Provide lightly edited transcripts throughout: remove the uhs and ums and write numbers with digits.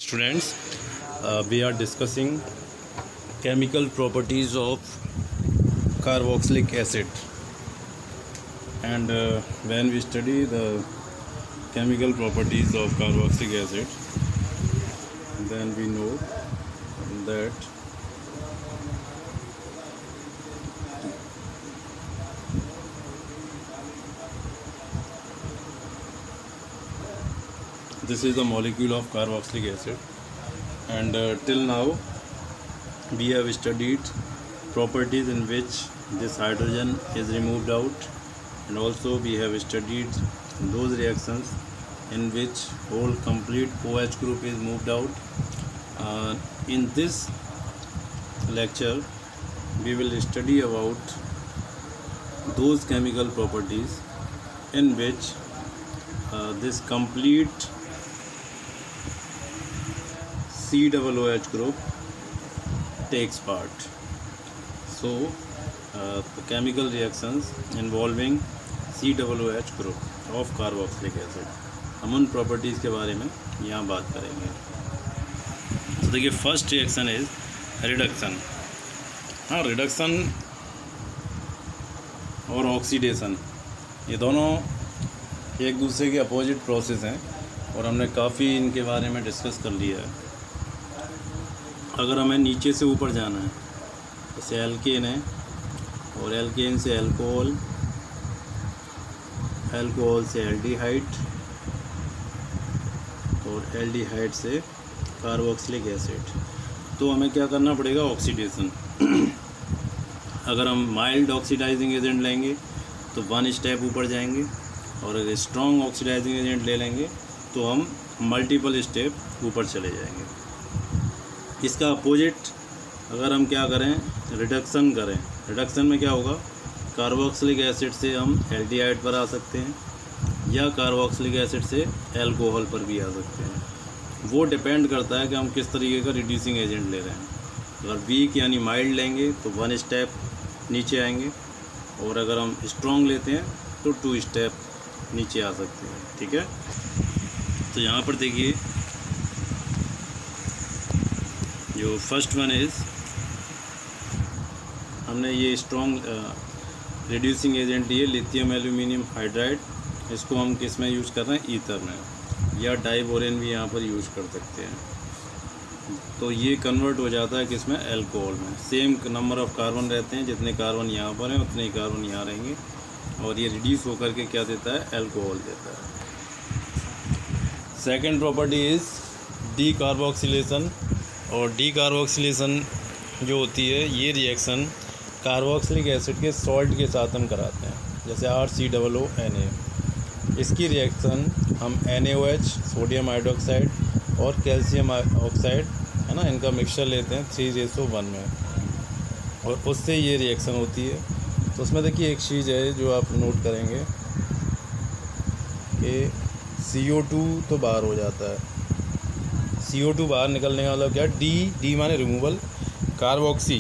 Students, we are discussing chemical properties of carboxylic acid, and when we study the chemical properties of carboxylic acid, then we know that this is the molecule of carboxylic acid, and till now we have studied properties in which this hydrogen is removed out, and also we have studied those reactions in which whole complete OH group is moved out. In this lecture we will study about those chemical properties in which this complete COOH group takes part. So the chemical reactions involving COOH group of carboxylic acid, हम उन properties के बारे में यहाँ बात करेंगे. तो देखिए, फर्स्ट रिएक्शन इज रिडक्शन. हाँ, रिडक्शन और ऑक्सीडेशन ये दोनों एक दूसरे के अपोजिट प्रोसेस हैं, और हमने काफ़ी इनके बारे में डिस्कस कर लिया है. अगर हमें नीचे से ऊपर जाना है, जैसे एल्केन है, और एल्केन से अल्कोहल, अल्कोहल से एल्डिहाइड, और एल्डिहाइड से कार्बोक्सिलिक एसिड, तो हमें क्या करना पड़ेगा? ऑक्सीडेशन. अगर हम माइल्ड ऑक्सीडाइजिंग एजेंट लेंगे तो वन स्टेप ऊपर जाएंगे, और अगर स्ट्रॉन्ग ऑक्सीडाइजिंग एजेंट ले लेंगे तो हम मल्टीपल स्टेप ऊपर चले जाएंगे. इसका अपोजिट अगर हम क्या करें? रिडक्शन करें. रिडक्शन में क्या होगा? कार्बोक्सिलिक एसिड से हम एल्डिहाइड पर आ सकते हैं, या कार्बोक्सिलिक एसिड से अल्कोहल पर भी आ सकते हैं. वो डिपेंड करता है कि हम किस तरीके का रिड्यूसिंग एजेंट ले रहे हैं. अगर वीक यानी माइल्ड लेंगे तो वन स्टेप नीचे आएंगे, और अगर हम स्ट्रॉन्ग लेते हैं तो टू स्टेप नीचे आ सकते हैं. ठीक है, तो यहाँ पर देखिए, जो फर्स्ट वन इज़, हमने ये स्ट्रॉन्ग रिड्यूसिंग एजेंट लिए लिथियम एल्यूमिनियम हाइड्राइड. इसको हम किस में यूज़ कर रहे हैं? ईथर में, या डाइबोरेन भी यहाँ पर यूज़ कर सकते हैं. तो ये कन्वर्ट हो जाता है किस में? अल्कोहल में. सेम नंबर ऑफ़ कार्बन रहते हैं, जितने कार्बन यहाँ पर हैं उतने ही कार्बन यहाँ रहेंगे, और ये रिड्यूस होकर के क्या देता है? अल्कोहल देता है. Second property is D carboxylation. और डी कार्बोक्सिलेशन जो होती है, ये रिएक्शन कार्बोक्सिलिक एसिड के सॉल्ट के साथ हम कराते हैं, जैसे RCOONA. इसकी रिएक्शन हम NaOH, सोडियम हाइड्रोक्साइड और कैल्शियम ऑक्साइड, है ना, इनका मिक्सचर लेते हैं 3:1 में, और उससे ये रिएक्शन होती है. तो उसमें देखिए एक चीज़ है जो आप नोट करेंगे कि CO2 तो बाहर हो जाता है. CO2 बाहर निकलने का मतलब क्या? डी माने रिमूवल, कार्बोक्सी,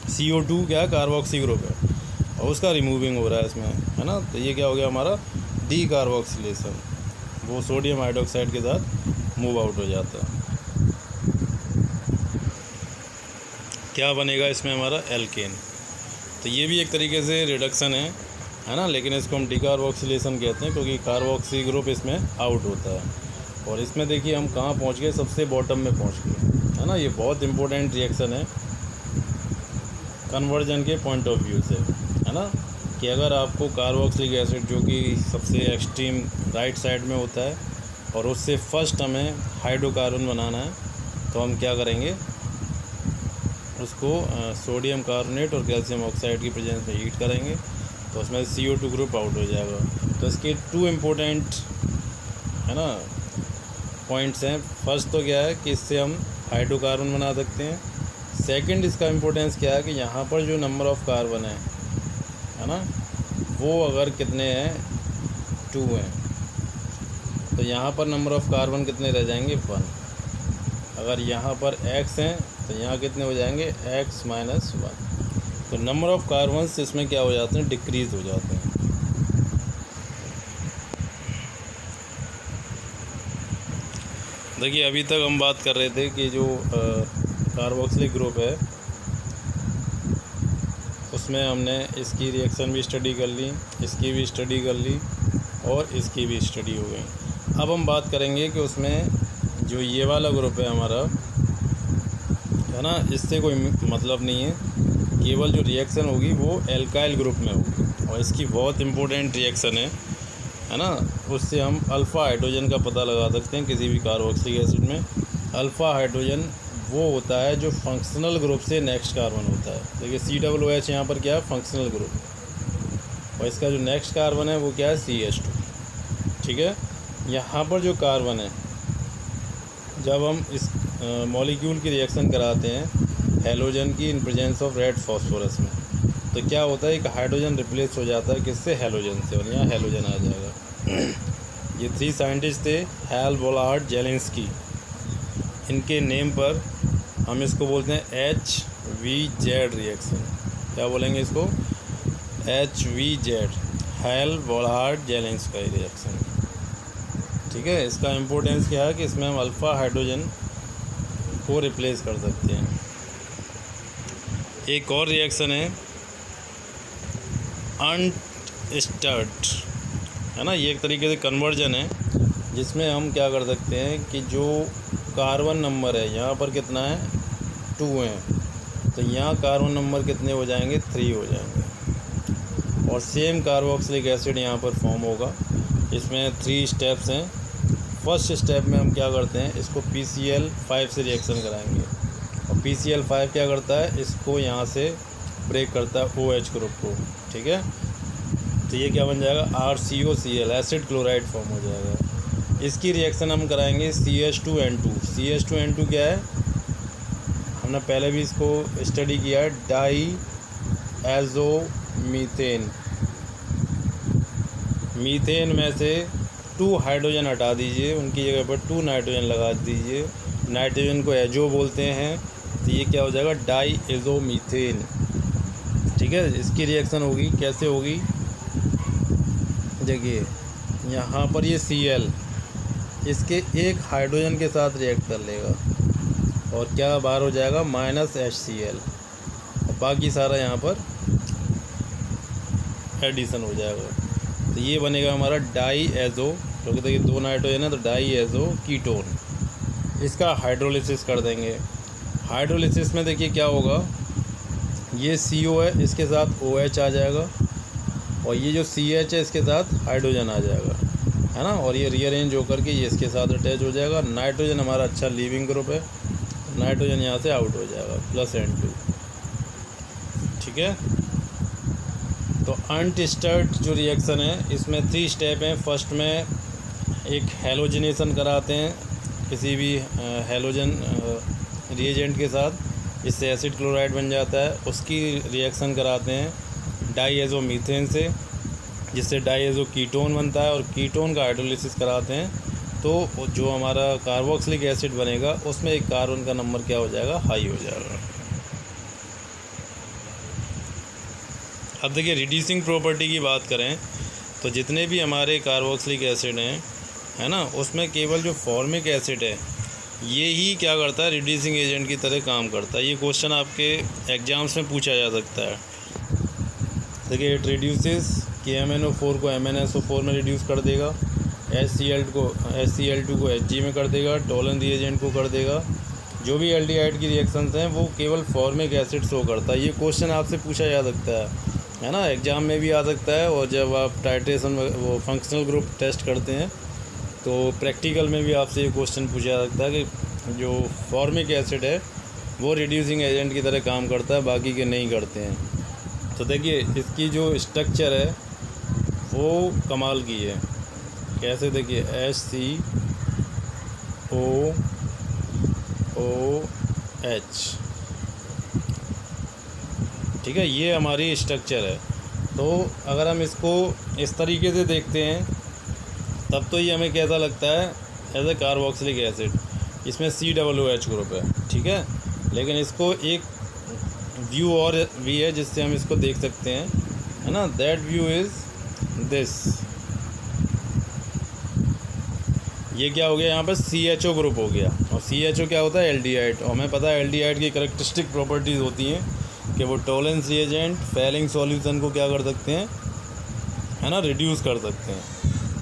CO2 क्या है? कार्बोक्सी ग्रुप है, और उसका रिमूविंग हो रहा है इसमें, है ना. तो ये क्या हो गया हमारा? D carboxylation. वो सोडियम हाइड्रोक्साइड के साथ मूव आउट हो जाता है. क्या बनेगा इसमें? हमारा एल्केन. तो ये भी एक तरीके से रिडक्शन है ना, लेकिन इसको हम डी कार्बोक्सिलेशन कहते हैं, क्योंकि कार्बोक्सी ग्रुप इसमें आउट होता है. और इसमें देखिए हम कहाँ पहुँच गए? सबसे बॉटम में पहुँच गए, है ना. ये बहुत इंपॉर्टेंट रिएक्शन है कन्वर्जन के पॉइंट ऑफ व्यू से, है ना, कि अगर आपको कार्बोक्सिलिक एसिड जो कि सबसे एक्सट्रीम राइट साइड में होता है, और उससे फर्स्ट हमें हाइड्रोकार्बन बनाना है, तो हम क्या करेंगे? उसको सोडियम कार्बोनेट और कैल्शियम ऑक्साइड की प्रेजेंस में हीट करेंगे, तो उसमें CO2 ग्रुप आउट हो जाएगा. तो इसके टू इम्पोर्टेंट, है ना, पॉइंट्स हैं. फर्स्ट तो क्या है कि इससे हम हाइड्रोकार्बन बना सकते हैं. सेकंड, इसका इम्पोर्टेंस क्या है कि यहाँ पर जो नंबर ऑफ़ कार्बन है ना, वो अगर कितने हैं? 2 हैं, तो यहाँ पर नंबर ऑफ़ कार्बन कितने रह जाएंगे? 1. अगर यहाँ पर X हैं तो यहाँ कितने हो जाएंगे? X - 1. तो नंबर ऑफ़ कार्बन्स इसमें क्या हो जाते हैं? डिक्रीज़ हो जाते हैं. देखिए अभी तक हम बात कर रहे थे कि जो कार्बोक्सिलिक ग्रुप है उसमें हमने इसकी रिएक्शन भी स्टडी कर ली, इसकी भी स्टडी कर ली और इसकी भी स्टडी हो गई। अब हम बात करेंगे कि उसमें जो ये वाला ग्रुप है हमारा, है ना, इससे कोई मतलब नहीं है, केवल जो रिएक्शन होगी वो एल्काइल ग्रुप में होगी और इसकी बहुत इम्पोर्टेंट रिएक्शन है ना। उससे हम अल्फ़ा हाइड्रोजन का पता लगा सकते हैं किसी भी कार्बोक्सिलिक एसिड में। अल्फ़ा हाइड्रोजन वो होता है जो फंक्शनल ग्रुप से नेक्स्ट कार्बन होता है। देखिए COOH यहाँ पर क्या है, फंक्शनल ग्रुप, और इसका जो नेक्स्ट कार्बन है वो क्या है, CH2। ठीक है, यहाँ पर जो कार्बन है जब हम इस मॉलिक्यूल की रिएक्शन कराते हैं हेलोजन की in presence of red phosphorus में, तो क्या होता है, एक हाइड्रोजन रिप्लेस हो जाता है किससे, हेलोजन से, और यहाँ हेलोजन आ जाएगा। ये 3 साइंटिस्ट थे, हैल, वोलार्ड, जेलेंस्की। इनके नेम पर हम इसको बोलते हैं HVZ रिएक्शन। क्या बोलेंगे इसको, HVZ, हैल, वोलार्ड, जेलेंस्की रिएक्शन। ठीक है, इसका इम्पोर्टेंस क्या है कि इसमें हम अल्फ़ा हाइड्रोजन को रिप्लेस कर सकते हैं। एक और रिएक्शन है अनस्टर्ड, है ना, ये एक तरीके से कन्वर्जन है जिसमें हम क्या कर सकते हैं कि जो कार्बन नंबर है यहाँ पर कितना है, 2 है, तो यहाँ कार्बन नंबर कितने हो जाएंगे, 3 हो जाएंगे, और सेम कार्बोक्सिलिक एसिड यहाँ पर फॉर्म होगा। इसमें 3 स्टेप्स हैं। फर्स्ट स्टेप में हम क्या करते हैं, इसको PCl5 से रिएक्शन कराएंगे, और PCl5 क्या करता है, इसको यहाँ से ब्रेक करता है OH ग्रुप को। ठीक है, तो ये क्या बन जाएगा, RCOCl, एसिड क्लोराइड फॉर्म हो जाएगा। इसकी रिएक्शन हम कराएंगे CH2N2। CH2N2 क्या है, हमने पहले भी इसको स्टडी किया है, डाई एजो मीथेन। मीथेन में से 2 हाइड्रोजन हटा दीजिए, उनकी जगह पर 2 नाइट्रोजन लगा दीजिए। नाइट्रोजन को एजो बोलते हैं, तो ये क्या हो जाएगा, डाई एजो मीथेन। ठीक है, इसकी रिएक्शन होगी, कैसे होगी, देखिए यहाँ पर ये Cl इसके एक हाइड्रोजन के साथ रिएक्ट कर लेगा और क्या बाहर हो जाएगा, -HCl, और बाकी सारा यहाँ पर एडिशन हो जाएगा। तो ये बनेगा हमारा डाई एजो, क्योंकि देखिए 2 नाइट्रोजन है तो डाई एजो कीटोन। इसका हाइड्रोलिसिस कर देंगे। हाइड्रोलिसिस में देखिए क्या होगा, ये CO है, इसके साथ OH आ जाएगा, और ये जो CH है इसके साथ हाइड्रोजन आ जाएगा, है ना, और ये रीअरेंज होकर के ये इसके साथ अटैच हो जाएगा। नाइट्रोजन हमारा अच्छा लीविंग ग्रुप है, नाइट्रोजन यहाँ से आउट हो जाएगा, +N2। ठीक है, तो अनस्टर्ड जो रिएक्शन है इसमें 3 स्टेप हैं। फर्स्ट में एक हेलोजिनेशन कराते हैं किसी भी हेलोजन रिएजेंट के साथ, इससे एसिड क्लोराइड बन जाता है। उसकी रिएक्शन कराते हैं डाईएजो मीथेन से, जिससे डाईएजो कीटोन बनता है, और कीटोन का हाइड्रोलिसिस कराते हैं तो जो हमारा कार्बोक्सिलिक एसिड बनेगा उसमें एक कार्बन का नंबर क्या हो जाएगा, हाई हो जाएगा। अब देखिए रिड्यूसिंग प्रॉपर्टी की बात करें तो जितने भी हमारे कार्बोक्सिलिक एसिड हैं, है ना, उसमें केवल जो फॉर्मिक एसिड है ये ही क्या करता है, रिड्यूसिंग एजेंट की तरह काम करता है। ये क्वेश्चन आपके एग्जाम्स में पूछा जा सकता है। देखिए इट रिड्यूसेस KMnO4 को MnSO4 में रिड्यूस कर देगा, HCl2 को Hg में कर देगा, टोलन रिएजेंट को कर देगा। जो भी एल्डिहाइड की रिएक्शंस हैं वो केवल फॉर्मिक एसिड शो करता है। ये क्वेश्चन आपसे पूछा जा सकता है ना, एग्ज़ाम में भी आ सकता है, और जब आप टाइट्रेशन वो फंक्शनल ग्रुप टेस्ट करते हैं तो प्रैक्टिकल में भी आपसे ये क्वेश्चन पूछा जा सकता है कि जो फॉर्मिक एसिड है वो रिड्यूसिंग एजेंट की तरह काम करता है, बाकी के नहीं करते हैं। तो देखिए इसकी जो स्ट्रक्चर है वो कमाल की है। कैसे, देखिए HCOOH, ठीक है, ये हमारी स्ट्रक्चर है। तो अगर हम इसको इस तरीके से देखते हैं तब तो ये हमें कैसा लगता है, एज ए कार्बोक्सिलिक एसिड, इसमें COOH ग्रुप है। ठीक है, लेकिन इसको एक व्यू और भी है जिससे हम इसको देख सकते हैं, है ना, दैट व्यू इज़ दिस। ये क्या हो गया यहाँ पर CHO ग्रुप हो गया। और CHO क्या होता है? एल्डिहाइड। और हमें पता है एल्डिहाइड की करेक्टरिस्टिक प्रॉपर्टीज़ होती हैं कि वो टॉलेंस रिएजेंट फैलिंग सॉल्यूशन को क्या कर सकते हैं, है ना, रिड्यूस कर सकते हैं।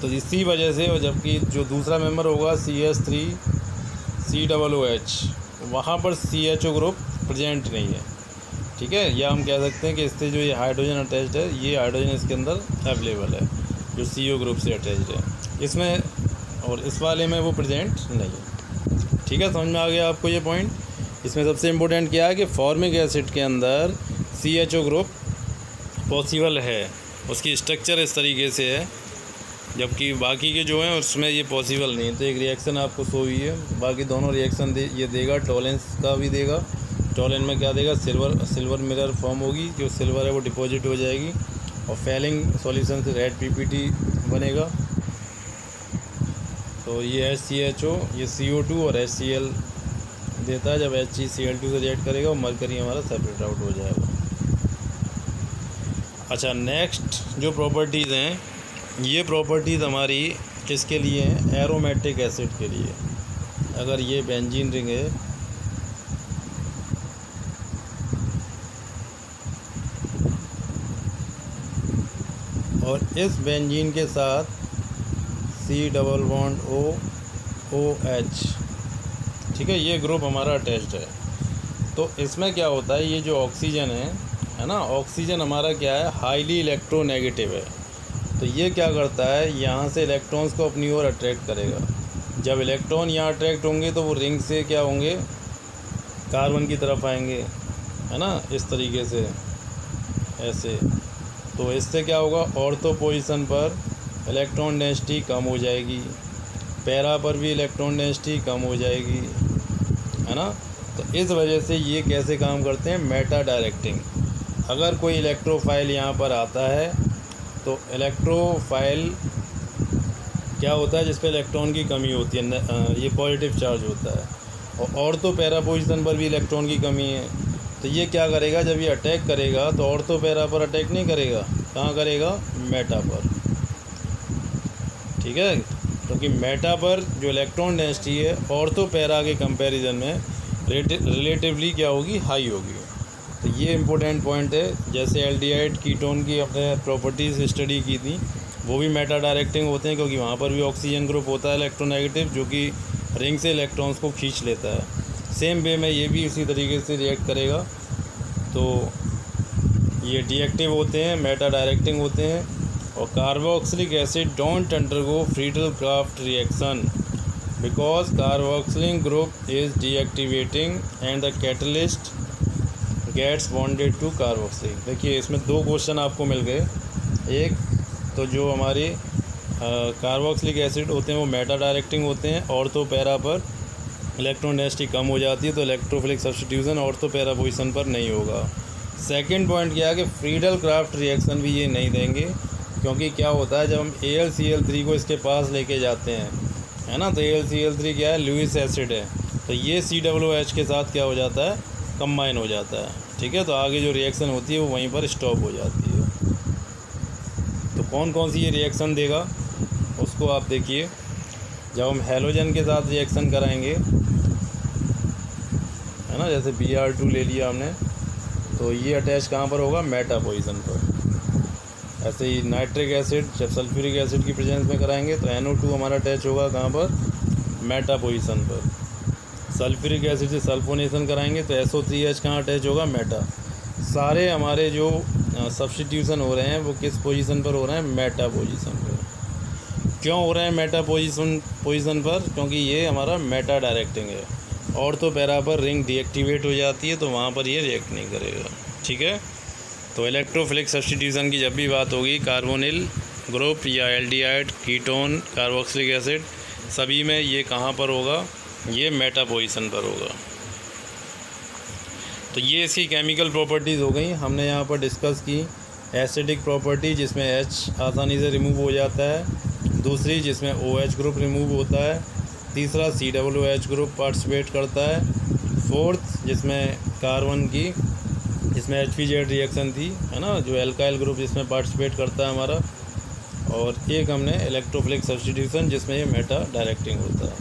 तो इसी वजह से, और जबकि जो दूसरा मेंबर होगा CH3COOH, वहाँ पर CHO ग्रुप प्रेजेंट नहीं है, ठीक है। या हम कह सकते हैं कि इससे जो ये हाइड्रोजन अटैच्ड है, ये हाइड्रोजन इसके अंदर अवेलेबल है जो CO ग्रुप से अटैच्ड है इसमें, और इस वाले में वो प्रेजेंट नहीं है, ठीक है। समझ में आ गया आपको ये पॉइंट। इसमें सबसे इम्पोर्टेंट क्या है कि फॉर्मिक एसिड के अंदर CHO ग्रुप पॉसिबल है, उसकी स्ट्रक्चर इस तरीके से है, जबकि बाकी के जो हैं उसमें ये पॉसिबल नहीं है। तो एक रिएक्शन आपको शो हुई है, बाकी दोनों रिएक्शन ये देगा, टॉलेंस का भी देगा। टॉलेंस में क्या देगा? सिल्वर मिरर फॉर्म होगी, जो सिल्वर है वो डिपॉजिट हो जाएगी, और फैलिंग सॉल्यूशन से रेड PPT बनेगा। तो ये HCHO, ये CO2 और HCl देता है। जब HCl2 से रिएक्ट करेगा और मरकरी हमारा सेपरेट आउट हो जाएगा। अच्छा, नेक्स्ट जो प्रॉपर्टीज़ हैं, ये प्रॉपर्टीज़ हमारी किसके लिए हैं? एरोमेटिक एसिड के लिए। अगर ये बेंजीन रिंग है, और इस बेंजीन के साथ C⋅OH, ठीक है, ये ग्रुप हमारा अटैच्ड है। तो इसमें क्या होता है, ये जो ऑक्सीजन है ना, ऑक्सीजन हमारा क्या है? हाईली इलेक्ट्रोनेगेटिव है। तो ये क्या करता है? यहाँ से इलेक्ट्रॉन्स को अपनी ओर अट्रैक्ट करेगा। जब इलेक्ट्रॉन यहाँ अट्रैक्ट होंगे तो वो रिंग से क्या होंगे? कार्बन की तरफ आएंगे, है ना, इस तरीके से, ऐसे। तो इससे क्या होगा? ऑर्थो पोजीशन पर इलेक्ट्रॉन डेंसिटी कम हो जाएगी, पैरा पर भी इलेक्ट्रॉन डेंसिटी कम हो जाएगी, है ना। तो इस वजह से ये कैसे काम करते हैं? Meta directing. अगर कोई इलेक्ट्रोफाइल यहाँ पर आता है तो इलेक्ट्रोफाइल क्या होता है? जिस पे इलेक्ट्रॉन की कमी होती है, ये पॉजिटिव चार्ज होता है, और ऑर्थो पैरा पोजीशन पर भी इलेक्ट्रॉन की कमी है। तो ये क्या करेगा? जब ये अटैक करेगा तो ऑर्थो पैरा पर अटैक नहीं करेगा, कहाँ करेगा? मेटा पर, ठीक है। क्योंकि मेटा पर जो इलेक्ट्रॉन डेंसिटी है ऑर्थो पैरा के कंपैरिजन में रिलेटिवली क्या होगी? हाई होगी। तो ये इम्पोर्टेंट पॉइंट है। जैसे एल्डिहाइड कीटोन की अपने प्रॉपर्टीज़ स्टडी की थी, वो भी मेटा डायरेक्टिंग होते हैं, क्योंकि वहाँ पर भी ऑक्सीजन ग्रुप होता है इलेक्ट्रोनेगेटिव, जो कि रिंग से इलेक्ट्रॉन्स को खींच लेता है। सेम वे में ये भी इसी तरीके से रिएक्ट करेगा। तो ये डीएक्टिव होते हैं, मेटा डायरेक्टिंग होते हैं। और carboxylic acid don't undergo Friedel Crafts reaction because carboxylic group is deactivating and the catalyst gets bonded to carboxylic. देखिए, इसमें दो क्वेश्चन आपको मिल गए। एक तो जो हमारे कार्बोक्सिलिक एसिड होते हैं वो मेटा डायरेक्टिंग होते हैं, ऑर्थो पैरा पर इलेक्ट्रॉन डेंसिटी कम हो जाती है, तो electrophilic substitution ortho para position पर नहीं होगा। सेकंड पॉइंट क्या है कि फ्रीडल क्राफ्ट रिएक्शन भी ये नहीं देंगे, क्योंकि क्या होता है, जब हम AlCl3 को इसके पास लेके जाते हैं, है ना, तो AlCl3 क्या है? लुईस एसिड है। तो ये COOH के साथ क्या हो जाता है? कंबाइन हो जाता है, ठीक है। तो आगे जो रिएक्शन होती है वो वहीं पर स्टॉप हो जाती है। तो कौन कौन सी ये रिएक्शन देगा उसको आप देखिए। जब हम हैलोजन के साथ रिएक्शन कराएंगे, है ना, जैसे Br2 ले लिया हमने, तो ये अटैच कहाँ पर होगा? मेटा पोजीशन पर। ऐसे ही नाइट्रिक एसिड जब सल्फ्यूरिक एसिड की प्रेजेंस में कराएंगे तो NO2 हमारा अटैच होगा कहाँ पर? मेटा पोजीशन पर। सल्फ्यूरिक एसिड से सल्फोनेशन कराएंगे तो SO3H कहाँ अटैच होगा? मेटा। सारे हमारे जो सब्स्टिट्यूशन हो रहे हैं वो किस पोजीशन पर हो रहे हैं? मेटा पोजीशन पर। क्यों हो रहे हैं मेटा पोजीशन पर? क्योंकि ये हमारा मेटा डायरेक्टिंग है। ऑर्थो पैरा पर रिंग डीएक्टिवेट हो जाती है, तो वहाँ पर ये रिएक्ट नहीं करेगा, ठीक है। तो इलेक्ट्रोफिलिक सब्स्टिट्यूशन की जब भी बात होगी, कार्बोनिल ग्रुप या एल्डिहाइड, कीटोन, कार्बोक्सिलिक एसिड, सभी में ये कहाँ पर होगा? ये मेटा पोजीशन पर होगा। तो ये इसकी केमिकल प्रॉपर्टीज़ हो गई। हमने यहाँ पर डिस्कस की एसिडिक प्रॉपर्टी, जिसमें H आसानी से रिमूव हो जाता है। दूसरी जिसमें OH ग्रुप रिमूव होता है। तीसरा COOH ग्रुप पार्टिसिपेट करता है। फोर्थ जिसमें कार्बन की, जिसमें HPZ रिएक्शन थी, है ना, जो एल्काइल ग्रुप जिसमें पार्टिसिपेट करता है हमारा। और एक हमने इलेक्ट्रोफिलिक सब्स्टिट्यूशन जिसमें ये मेटा डायरेक्टिंग होता है,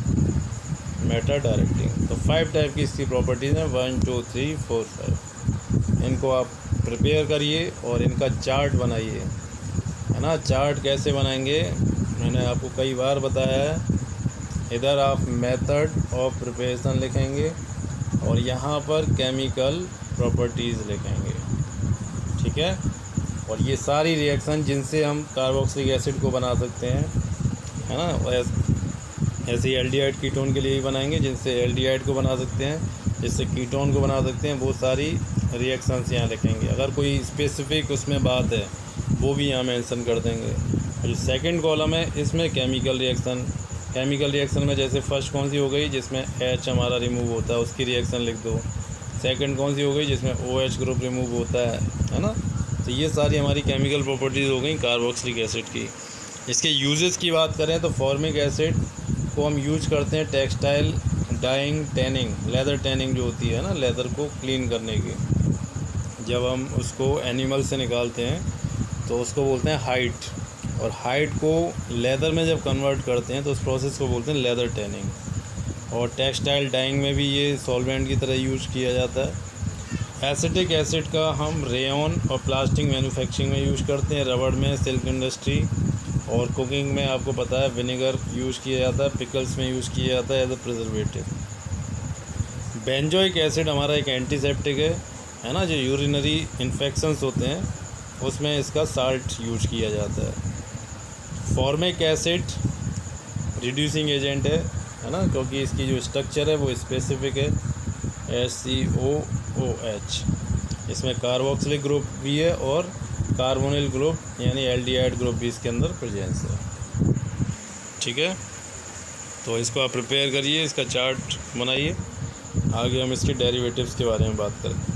मेटा डायरेक्टिंग। तो 5 टाइप की इसकी प्रॉपर्टीज़ हैं, 1 2 3 4 5। इनको आप प्रिपेयर करिए और इनका चार्ट बनाइए, है ना। चार्ट कैसे बनाएंगे मैंने आपको कई बार बताया है। इधर आप मेथड ऑफ प्रिपरेशन लिखेंगे और यहाँ पर केमिकल प्रॉपर्टीज़ लिखेंगे, ठीक है। और ये सारी रिएक्शन जिनसे हम कार्बोक्सिलिक एसिड को बना सकते हैं, है ना। ऐसे एल्डिहाइड कीटोन के लिए ही बनाएंगे, जिनसे एल्डिहाइड को बना सकते हैं, जिससे कीटोन को बना सकते हैं। वो सारी रिएक्शंस यहाँ लिखेंगे। अगर कोई स्पेसिफिक उसमें बात है वो भी यहाँ मेंशन कर देंगे। और जो सेकंड कॉलम है इसमें केमिकल रिएक्शन में जैसे फर्स्ट कौन सी हो गई जिसमें H हमारा रिमूव होता है, उसकी रिएक्शन लिख दो। सेकंड कौन सी हो गई जिसमें OH ग्रुप रिमूव होता है ना। तो ये सारी हमारी केमिकल प्रॉपर्टीज़ हो गई कार्बोक्सिलिक एसिड की। इसके यूजेस की बात करें तो फॉर्मिक एसिड को हम यूज करते हैं textile dyeing, tanning, leather tanning जो होती है ना, लेदर को क्लीन करने की। जब हम उसको एनिमल से निकालते हैं तो उसको बोलते हैं हाइड, और हाइड को लेदर में जब कन्वर्ट करते हैं तो उस प्रोसेस को बोलते हैं लेदर टैनिंग। और टेक्सटाइल डाइंग में भी ये सॉल्वेंट की तरह यूज किया जाता है। एसिटिक एसिड का हम रेयन और प्लास्टिक मैन्युफैक्चरिंग में यूज करते हैं, रबड़ में, सिल्क इंडस्ट्री, और कुकिंग में आपको पता है विनेगर यूज़ किया जाता है, पिकल्स में यूज़ किया जाता है as a preservative. Benzoic acid हमारा एक एंटीसेप्टिक है ना। जो यूरिनरी इन्फेक्शंस होते हैं उसमें इसका साल्ट यूज किया जाता है। फॉर्मिक एसिड रिड्यूसिंग एजेंट है ना, क्योंकि इसकी जो स्ट्रक्चर है वो स्पेसिफिक है, HCOOH। इसमें कार्बोक्सिलिक ग्रुप भी है और कार्बोनिल ग्रुप यानी एल्डिहाइड ग्रुप भी इसके अंदर प्रेजेंस है, ठीक है। तो इसको आप प्रिपेयर करिए, इसका चार्ट बनाइए। आगे हम इसके डेरिवेटिव्स के बारे में बात करें।